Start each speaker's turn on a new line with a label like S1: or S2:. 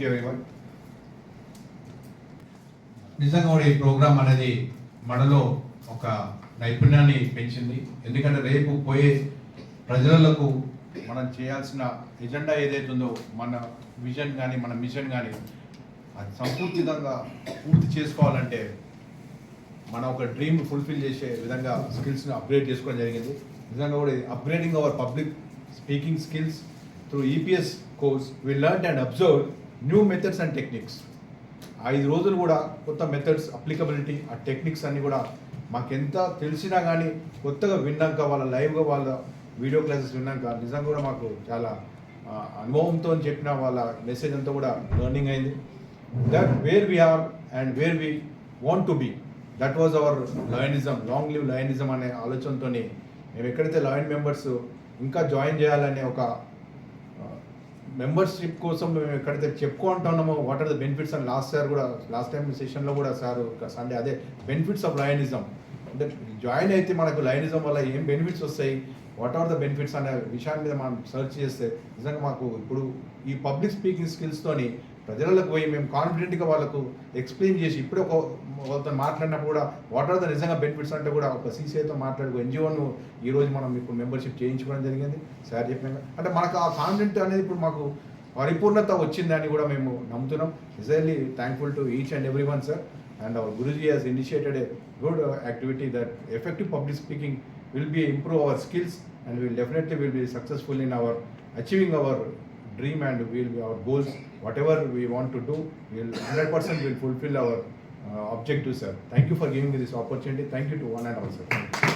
S1: you everyone.
S2: నిజంగా కూడా ఈ ప్రోగ్రామ్ అనేది మనలో ఒక నైపుణ్యాన్ని పెంచింది. ఎందుకంటే రేపు పోయే ప్రజలకు మనం చేయాల్సిన ఎజెండా ఏదైతుందో మన విజన్ కానీ మన మిషన్ కానీ అది సంపూర్తిగా పూర్తి చేసుకోవాలంటే మన ఒక డ్రీమ్ ఫుల్ఫిల్ చేసే విధంగా స్కిల్స్ని అప్గ్రేడ్ చేసుకోవడం జరిగింది. నిజంగా కూడా upgrading our public speaking skills through EPS course we learn and observe new methods and techniques. 5 రోజులు కూడా కొత్త మెథడ్స్ అప్లికబిలిటీ ఆ టెక్నిక్స్ అన్నీ కూడా మాకెంత తెలిసినా కానీ కొత్తగా విన్నాక వాళ్ళ లైవ్గా వాళ్ళ వీడియో క్లాసెస్ విన్నాక నిజంగా కూడా మాకు చాలా అనుభవంతో చెప్పిన వాళ్ళ మెసేజ్ అంతా కూడా లెర్నింగ్ అయింది. That where we are and where we want to be, that was our lionism, long live lionism అనే ఆలోచనతో మేము ఎక్కడైతే లయన్ మెంబర్స్ ఇంకా జాయిన్ చేయాలనే ఒక మెంబర్షిప్ కోసం మేము ఎక్కడైతే చెప్పుకుంటున్నామో what are the benefits and last time సెషన్లో కూడా సార్ సండే అదే బెనిఫిట్స్ ఆఫ్ లయనిజం అంటే జాయిన్ అయితే మనకు లయనిజం వల్ల ఏం బెనిఫిట్స్ వస్తాయి, వాట్ ఆర్ ద బెనిఫిట్స్ అనే విషయాన్ని మీద మనం సర్చ్ చేస్తే నిజంగా మాకు ఇప్పుడు ఈ పబ్లిక్ స్పీకింగ్ స్కిల్స్తోని ప్రజలకు పోయి మేము కాన్ఫిడెంట్గా వాళ్ళకు ఎక్స్ప్లెయిన్ చేసి ఇప్పుడే వాళ్ళతో మాట్లాడినప్పుడు కూడా వాట్ ఆర్ ద నిజంగా బెనిఫిట్స్ అంటే కూడా ఒక సీసీఐతో మాట్లాడుకో ఎన్జిఓను ఈరోజు మనం ఇప్పుడు మెంబర్షిప్ చేయించుకోవడం జరిగింది. సార్ చెప్పినాక అంటే మనకు ఆ కాన్ఫిడెంట్ అనేది ఇప్పుడు మాకు పరిపూర్ణత వచ్చిందని కూడా మేము నమ్ముతున్నాం. Sincerely thankful to each and every one sir. And our Guruji has initiated a good activity that effective public speaking will be improve our skills and we will definitely will be successful in our achieving our dream and will our goals. Whatever we want to do, we will 100% will fulfill our objectives, sir. Thank you for giving me this opportunity. Thank you to one and all, sir.